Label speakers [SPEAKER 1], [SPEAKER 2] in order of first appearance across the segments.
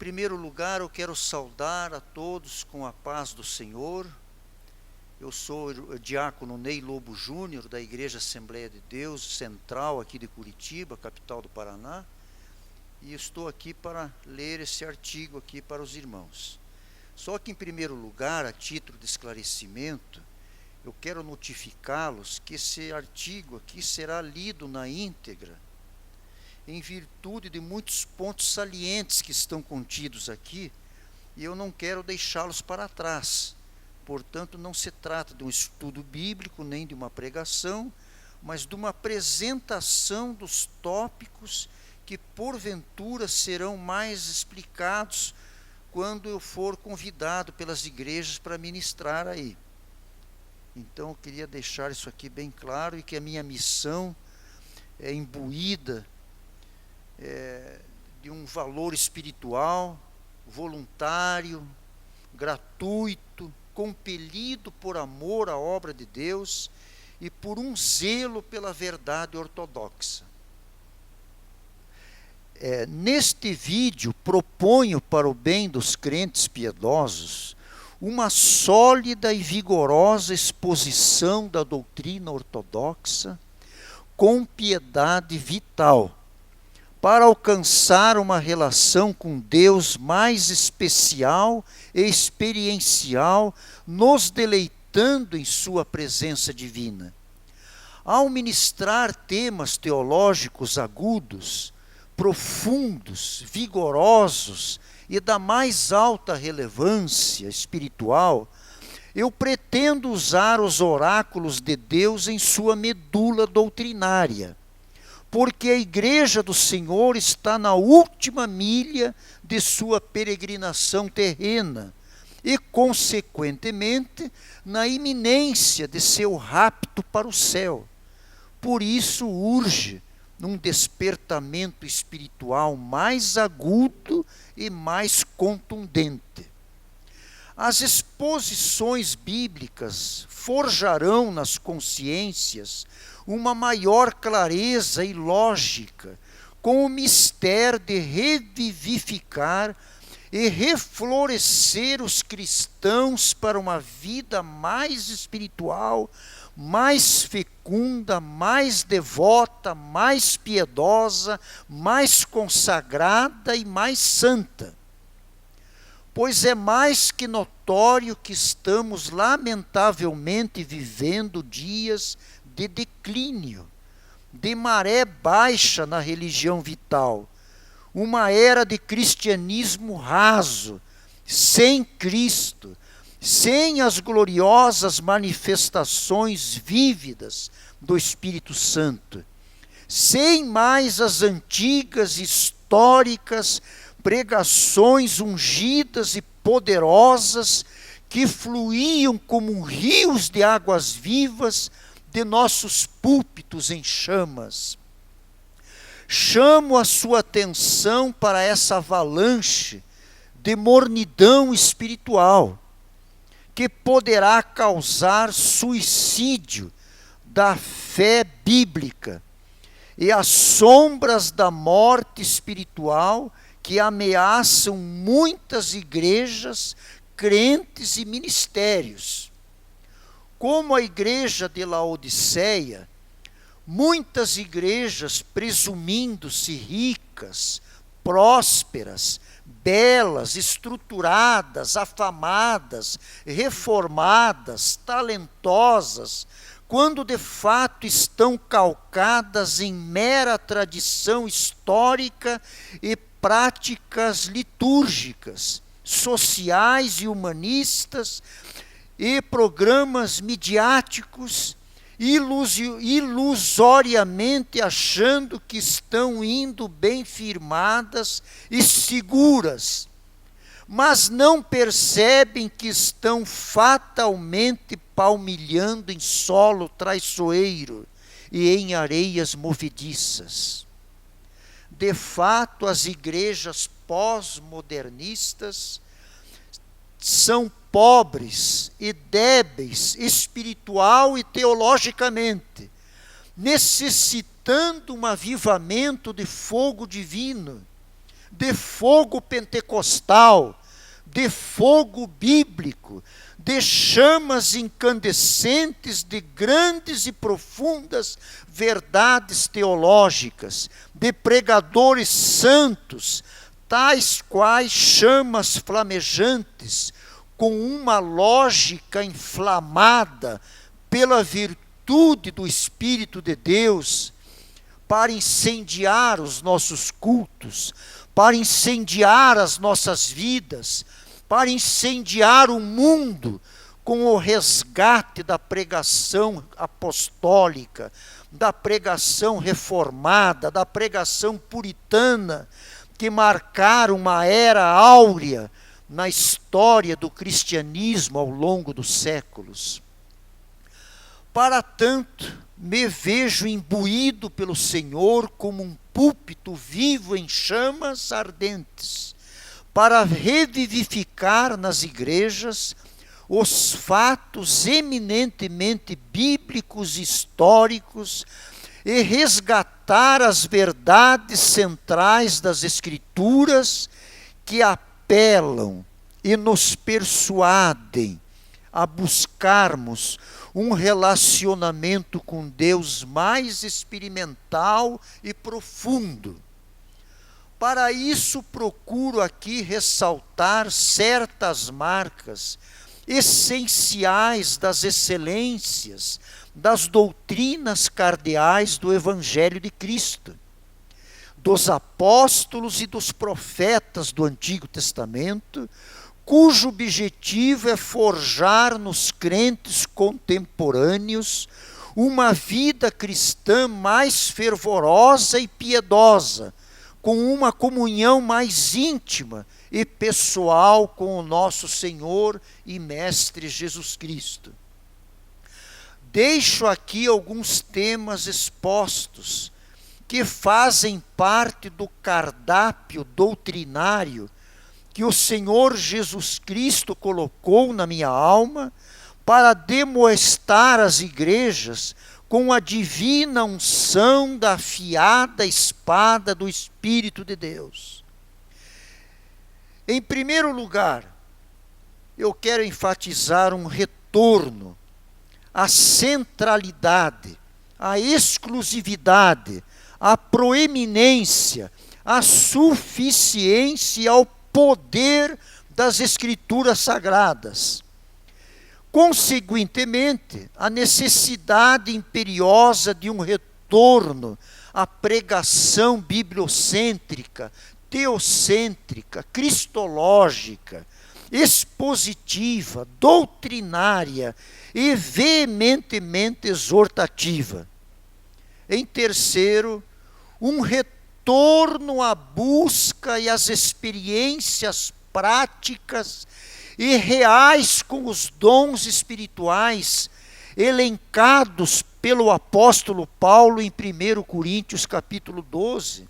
[SPEAKER 1] primeiro lugar, eu quero saudar a todos com a paz do Senhor. Eu sou o diácono Ney Lobo Júnior, da Igreja Assembleia de Deus Central, aqui de Curitiba, capital do Paraná, e estou aqui para ler esse artigo aqui para os irmãos. Só que, em primeiro lugar, a título de esclarecimento, eu quero notificá-los que esse artigo aqui será lido na íntegra, em virtude de muitos pontos salientes que estão contidos aqui, e eu não quero deixá-los para trás. Portanto, não se trata de um estudo bíblico, nem de uma pregação, mas de uma apresentação dos tópicos que, porventura, serão mais explicados quando eu for convidado pelas igrejas para ministrar aí. Então, eu queria deixar isso aqui bem claro, e que a minha missão é imbuída de um valor espiritual, voluntário, gratuito, compelido por amor à obra de Deus e por um zelo pela verdade ortodoxa. Neste vídeo, proponho para o bem dos crentes piedosos uma sólida e vigorosa exposição da doutrina ortodoxa com piedade vital, para alcançar uma relação com Deus mais especial e experiencial, nos deleitando em sua presença divina. Ao ministrar temas teológicos agudos, profundos, vigorosos e da mais alta relevância espiritual, eu pretendo usar os oráculos de Deus em sua medula doutrinária, porque a Igreja do Senhor está na última milha de sua peregrinação terrena e, consequentemente, na iminência de seu rapto para o céu. Por isso urge um despertamento espiritual mais agudo e mais contundente. As exposições bíblicas forjarão nas consciências uma maior clareza e lógica, com o mistério de revivificar e reflorescer os cristãos para uma vida mais espiritual, mais fecunda, mais devota, mais piedosa, mais consagrada e mais santa. Pois é mais que notório que estamos lamentavelmente vivendo dias de declínio, de maré baixa na religião vital, uma era de cristianismo raso, sem Cristo, sem as gloriosas manifestações vívidas do Espírito Santo, sem mais as antigas, históricas pregações ungidas e poderosas que fluíam como rios de águas vivas de nossos púlpitos em chamas. Chamo a sua atenção para essa avalanche de mornidão espiritual, que poderá causar suicídio da fé bíblica e as sombras da morte espiritual que ameaçam muitas igrejas, crentes e ministérios. Como a igreja de Laodiceia, muitas igrejas, presumindo-se ricas, prósperas, belas, estruturadas, afamadas, reformadas, talentosas, quando de fato estão calcadas em mera tradição histórica e práticas litúrgicas, sociais e humanistas, e programas midiáticos, ilusoriamente achando que estão indo bem firmadas e seguras, mas não percebem que estão fatalmente palmilhando em solo traiçoeiro e em areias movediças. De fato, as igrejas pós-modernistas são pobres e débeis espiritual e teologicamente, necessitando um avivamento de fogo divino, de fogo pentecostal, de fogo bíblico, de chamas incandescentes de grandes e profundas verdades teológicas, de pregadores santos, tais quais chamas flamejantes, com uma lógica inflamada pela virtude do Espírito de Deus, para incendiar os nossos cultos, para incendiar as nossas vidas, para incendiar o mundo com o resgate da pregação apostólica, da pregação reformada, da pregação puritana, que marcaram uma era áurea na história do cristianismo ao longo dos séculos. Para tanto, me vejo imbuído pelo Senhor como um púlpito vivo em chamas ardentes, para revivificar nas igrejas os fatos eminentemente bíblicos e históricos e resgatar as verdades centrais das Escrituras que apelam e nos persuadem a buscarmos um relacionamento com Deus mais experimental e profundo. Para isso, procuro aqui ressaltar certas marcas essenciais das excelências, das doutrinas cardeais do Evangelho de Cristo, dos apóstolos e dos profetas do Antigo Testamento, cujo objetivo é forjar nos crentes contemporâneos uma vida cristã mais fervorosa e piedosa, com uma comunhão mais íntima e pessoal com o nosso Senhor e Mestre Jesus Cristo. Deixo aqui alguns temas expostos que fazem parte do cardápio doutrinário que o Senhor Jesus Cristo colocou na minha alma para demoestar as igrejas com a divina unção da afiada espada do Espírito de Deus. Em primeiro lugar, eu quero enfatizar um retorno à centralidade, à exclusividade, à proeminência, à suficiência e ao poder das Escrituras Sagradas. Consequentemente, a necessidade imperiosa de um retorno à pregação bibliocêntrica, teocêntrica, cristológica, expositiva, doutrinária e veementemente exortativa. Em terceiro, um retorno à busca e às experiências práticas e reais com os dons espirituais elencados pelo apóstolo Paulo em 1 Coríntios capítulo 12,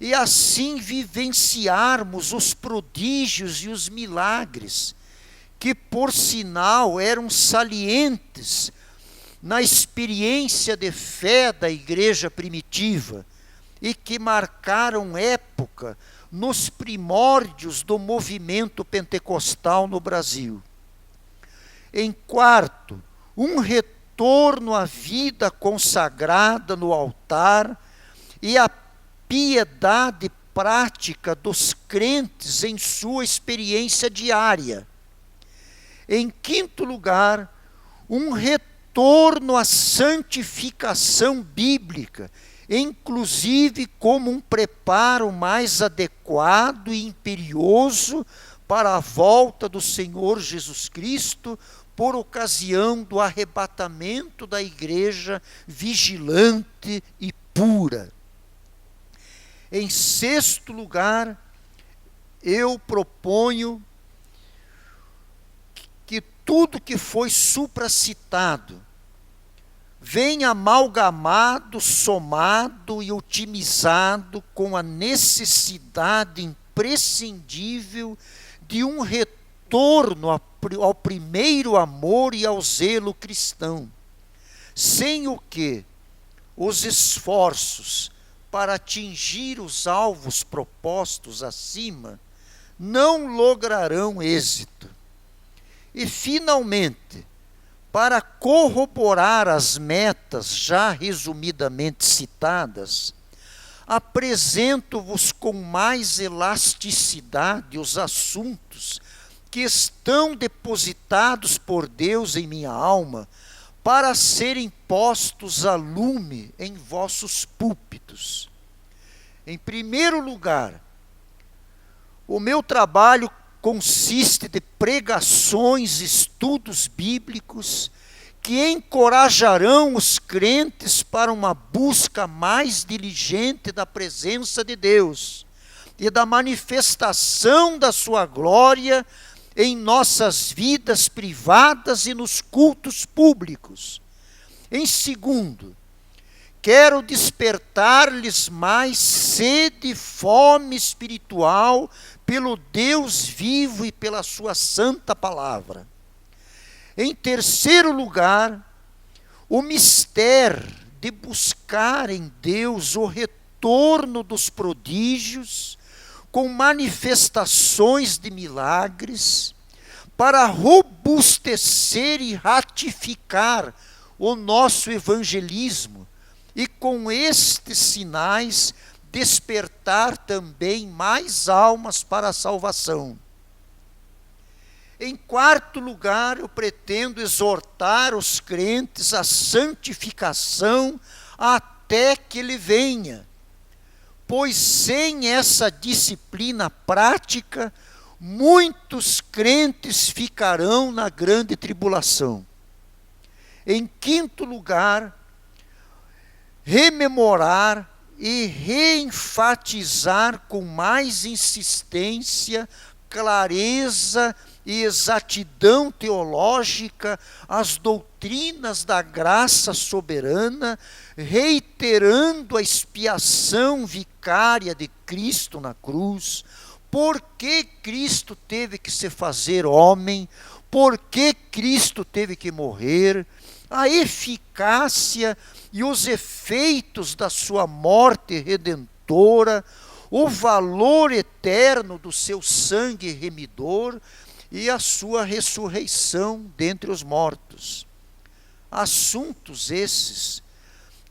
[SPEAKER 1] e assim vivenciarmos os prodígios e os milagres, que por sinal eram salientes na experiência de fé da igreja primitiva e que marcaram época nos primórdios do movimento pentecostal no Brasil. Em quarto, um retorno à vida consagrada no altar e à piedade prática dos crentes em sua experiência diária. Em quinto lugar, um retorno à santificação bíblica, inclusive como um preparo mais adequado e imperioso para a volta do Senhor Jesus Cristo, por ocasião do arrebatamento da igreja vigilante e pura. Em sexto lugar, eu proponho que tudo que foi supracitado venha amalgamado, somado e otimizado com a necessidade imprescindível de um retorno ao primeiro amor e ao zelo cristão, sem o que os esforços para atingir os alvos propostos acima, não lograrão êxito. E, finalmente, para corroborar as metas já resumidamente citadas, apresento-vos com mais elasticidade os assuntos que estão depositados por Deus em minha alma, para serem postos a lume em vossos púlpitos. Em primeiro lugar, o meu trabalho consiste de pregações, estudos bíblicos, que encorajarão os crentes para uma busca mais diligente da presença de Deus e da manifestação da sua glória em nossas vidas privadas e nos cultos públicos. Em segundo, quero despertar-lhes mais sede e fome espiritual pelo Deus vivo e pela sua santa palavra. Em terceiro lugar, o mistério de buscar em Deus o retorno dos prodígios, com manifestações de milagres, para robustecer e ratificar o nosso evangelismo, e com estes sinais despertar também mais almas para a salvação. Em quarto lugar, eu pretendo exortar os crentes à santificação até que ele venha, pois sem essa disciplina prática, muitos crentes ficarão na grande tribulação. Em quinto lugar, rememorar e reenfatizar com mais insistência, clareza e exatidão teológica as doutrinas da graça soberana, reiterando a expiação vicária de Cristo na cruz, por que Cristo teve que se fazer homem, por que Cristo teve que morrer, a eficácia e os efeitos da sua morte redentora, o valor eterno do seu sangue remidor e a sua ressurreição dentre os mortos. Assuntos esses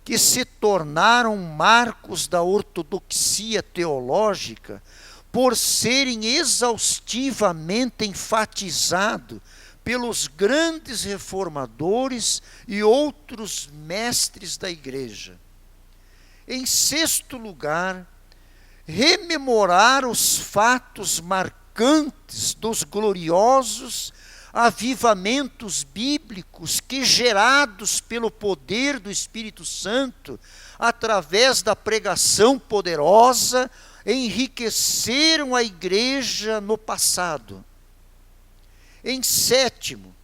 [SPEAKER 1] que se tornaram marcos da ortodoxia teológica por serem exaustivamente enfatizados pelos grandes reformadores e outros mestres da igreja. Em sexto lugar, rememorar os fatos marcantes dos gloriosos avivamentos bíblicos que, gerados pelo poder do Espírito Santo, através da pregação poderosa, enriqueceram a igreja no passado. Em sétimo,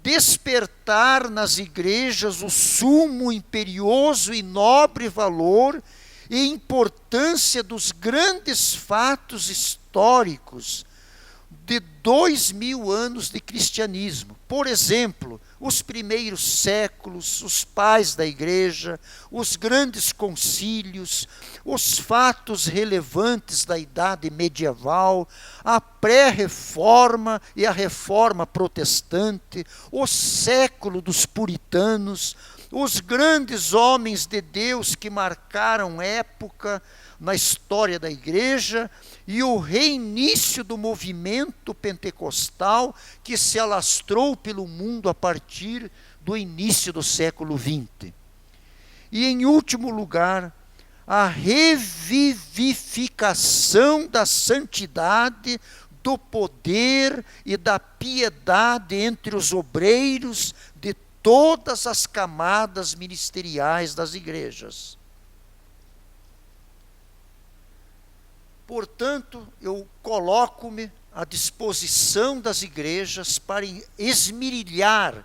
[SPEAKER 1] despertar nas igrejas o sumo, imperioso e nobre valor e importância dos grandes fatos históricos de 2000 anos de cristianismo. Por exemplo, os primeiros séculos, os pais da igreja, os grandes concílios, os fatos relevantes da idade medieval, a pré-reforma e a reforma protestante, o século dos puritanos, os grandes homens de Deus que marcaram época na história da igreja e o reinício do movimento pentecostal que se alastrou pelo mundo a partir do início do século XX. E, em último lugar, a revivificação da santidade, do poder e da piedade entre os obreiros de todas as camadas ministeriais das igrejas. Portanto, eu coloco-me à disposição das igrejas para esmerilhar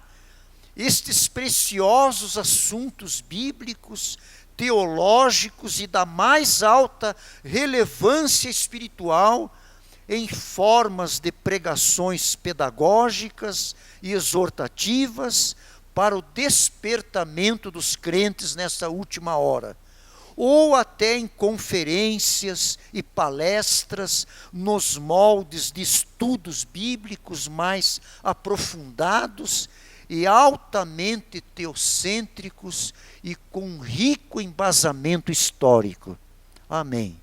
[SPEAKER 1] estes preciosos assuntos bíblicos, teológicos e da mais alta relevância espiritual em formas de pregações pedagógicas e exortativas para o despertamento dos crentes nessa última hora. ou até em conferências e palestras, nos moldes de estudos bíblicos mais aprofundados e altamente teocêntricos e com rico embasamento histórico. Amém.